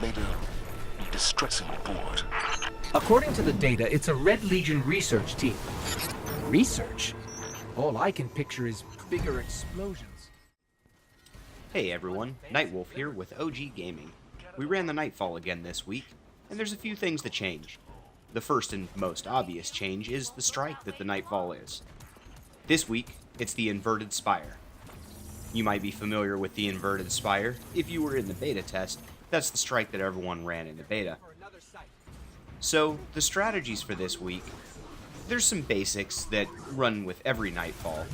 would later be distressingly bored. According to the data, it's a Red Legion research team. Research? All I can picture is bigger explosions. Hey everyone, Nightwolf here with OG Gaming. We ran the Nightfall again this week, and there's a few things to change. The first and most obvious change is the strike that the Nightfall is. This week, it's the Inverted Spire. You might be familiar with the Inverted Spire. If you were in the beta test, that's the strike that everyone ran in the beta. So, the strategies for this week, there's some basics that run with every Nightfall.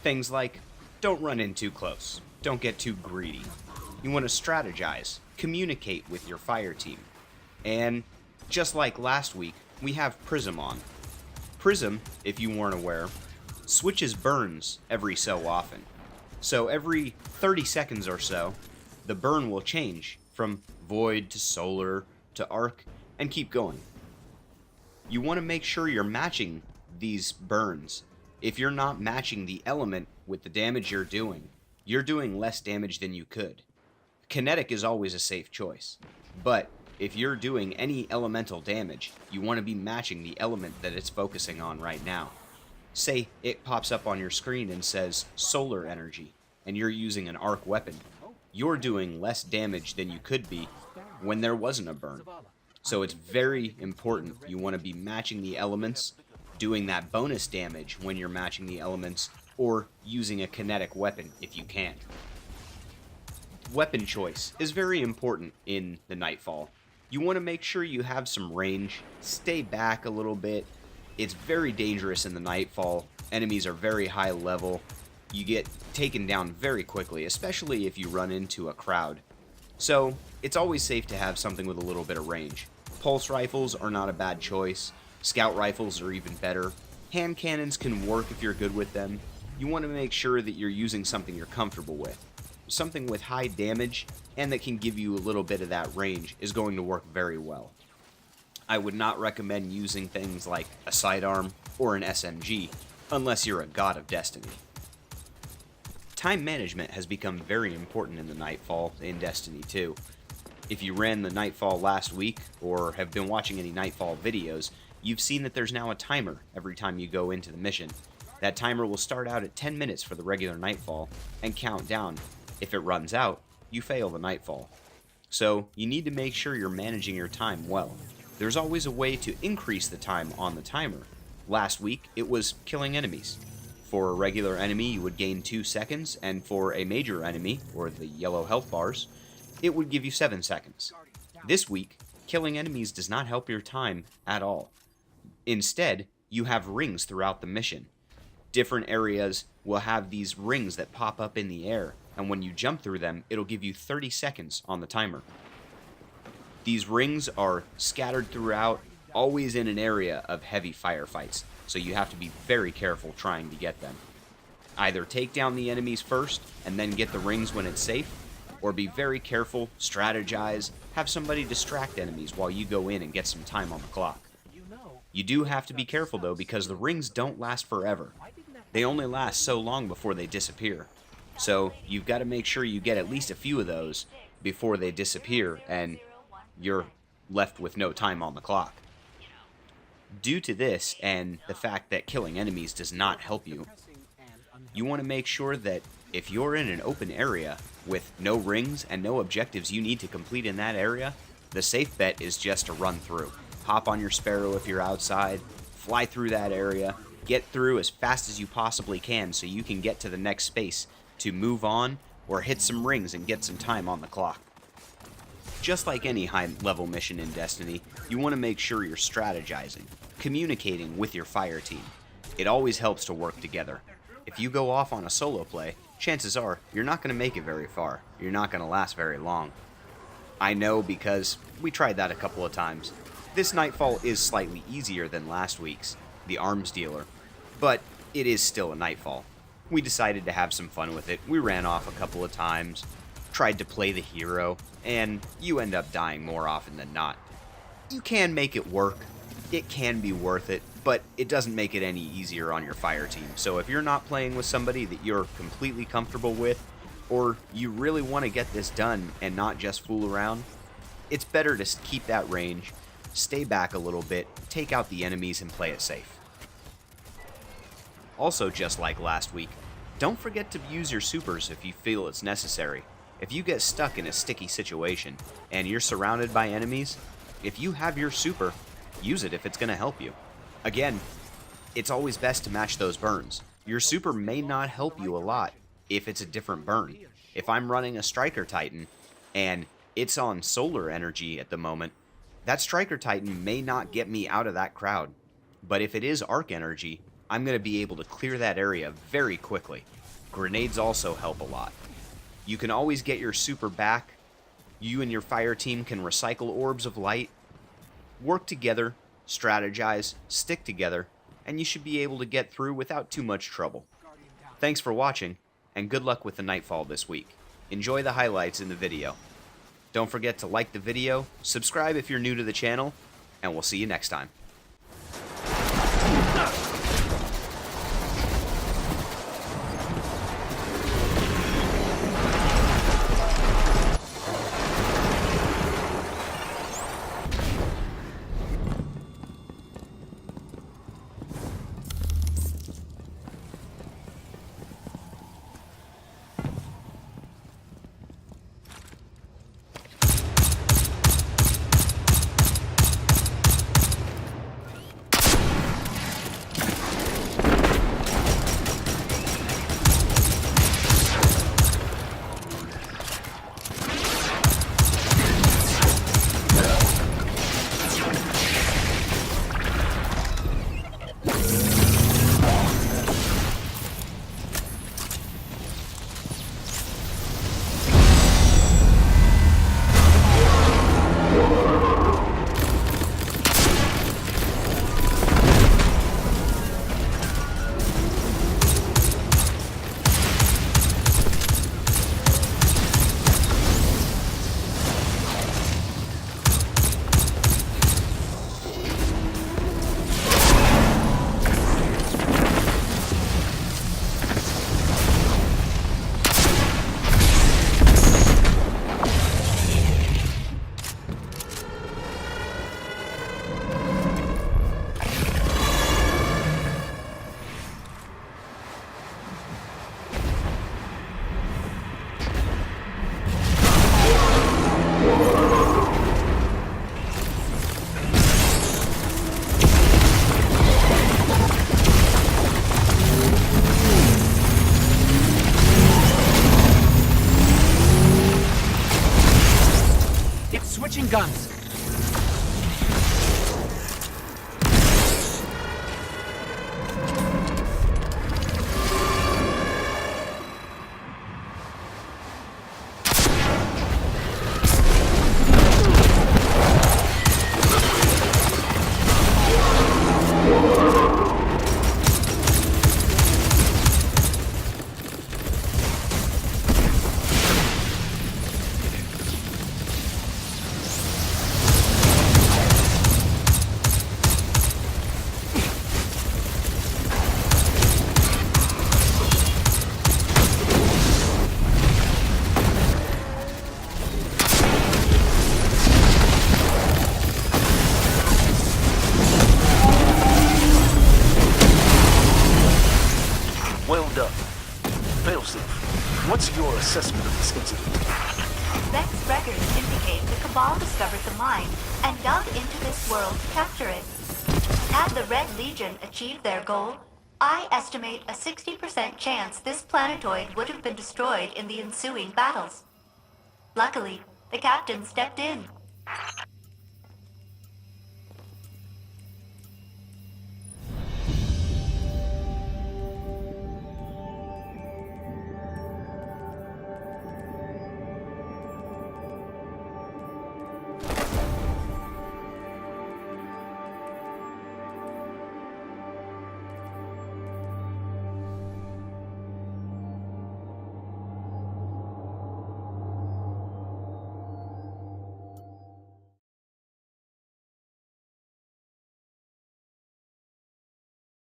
Things like, don't run in too close, don't get too greedy. You want to strategize, communicate with your fire team. And, just like last week, we have Prism on. Prism, if you weren't aware, switches burns every so often. So every 30 seconds or so, the burn will change from Void to Solar to Arc and keep going. You want to make sure you're matching these burns. If you're not matching the element with the damage you're doing less damage than you could. Kinetic is always a safe choice, but if you're doing any elemental damage, you want to be matching the element that it's focusing on right now. Say it pops up on your screen and says solar energy, and you're using an arc weapon. You're doing less damage than you could be when there wasn't a burn. So it's very important you want to be matching the elements, doing that bonus damage when you're matching the elements, or using a kinetic weapon if you can. Weapon choice is very important in the Nightfall. You want to make sure you have some range, stay back a little bit. It's very dangerous in the Nightfall. Enemies are very high level. You get taken down very quickly, especially if you run into a crowd. So, it's always safe to have something with a little bit of range. Pulse rifles are not a bad choice. Scout rifles are even better. Hand cannons can work if you're good with them. You want to make sure that you're using something you're comfortable with. Something with high damage and that can give you a little bit of that range is going to work very well. I would not recommend using things like a sidearm or an SMG unless you're a god of Destiny. Time management has become very important in the Nightfall in Destiny 2. If you ran the Nightfall last week or have been watching any Nightfall videos, you've seen that there's now a timer every time you go into the mission. That timer will start out at 10 minutes for the regular Nightfall and count down. If it runs out, you fail the Nightfall. So you need to make sure you're managing your time well. There's always a way to increase the time on the timer. Last week, it was killing enemies. For a regular enemy, you would gain 2 seconds, and for a major enemy, or the yellow health bars, it would give you 7 seconds. This week, killing enemies does not help your time at all. Instead, you have rings throughout the mission. Different areas will have these rings that pop up in the air, and when you jump through them, it'll give you 30 seconds on the timer. These rings are scattered throughout, always in an area of heavy firefights, so you have to be very careful trying to get them. Either take down the enemies first, and then get the rings when it's safe, or be very careful, strategize, have somebody distract enemies while you go in and get some time on the clock. You do have to be careful though, because the rings don't last forever. They only last so long before they disappear. So you've got to make sure you get at least a few of those before they disappear and you're left with no time on the clock. Due to this and the fact that killing enemies does not help you, you want to make sure that if you're in an open area with no rings and no objectives you need to complete in that area, the safe bet is just to run through. Hop on your Sparrow if you're outside, fly through that area, get through as fast as you possibly can so you can get to the next space to move on or hit some rings and get some time on the clock. Just like any high-level mission in Destiny, you want to make sure you're strategizing, communicating with your fire team. It always helps to work together. If you go off on a solo play, chances are you're not going to make it very far. You're not going to last very long. I know because we tried that a couple of times. This Nightfall is slightly easier than last week's, the Arms Dealer, but it is still a Nightfall. We decided to have some fun with it. We ran off a couple of times, tried to play the hero, and you end up dying more often than not. You can make it work. It can be worth it, but it doesn't make it any easier on your fire team. So if you're not playing with somebody that you're completely comfortable with, or you really want to get this done and not just fool around, it's better to keep that range, stay back a little bit, take out the enemies, and play it safe. Also, just like last week, don't forget to use your supers if you feel it's necessary. If you get stuck in a sticky situation and you're surrounded by enemies, if you have your super, use it if it's going to help you. Again, it's always best to match those burns. Your super may not help you a lot if it's a different burn. If I'm running a Striker Titan and it's on solar energy at the moment, that Striker Titan may not get me out of that crowd. But if it is arc energy, I'm going to be able to clear that area very quickly. Grenades also help a lot. You can always get your super back. You and your fire team can recycle orbs of light. Work together, strategize, stick together, and you should be able to get through without too much trouble. Thanks for watching, and good luck with the Nightfall this week. Enjoy the highlights in the video. Don't forget to like the video, subscribe if you're new to the channel, and we'll see you next time. Switching guns. Well done. Failsafe, what's your assessment of this incident? Vex records indicate the Cabal discovered the mine and dug into this world to capture it. Had the Red Legion achieved their goal, I estimate a 60% chance this planetoid would have been destroyed in the ensuing battles. Luckily, the captain stepped in.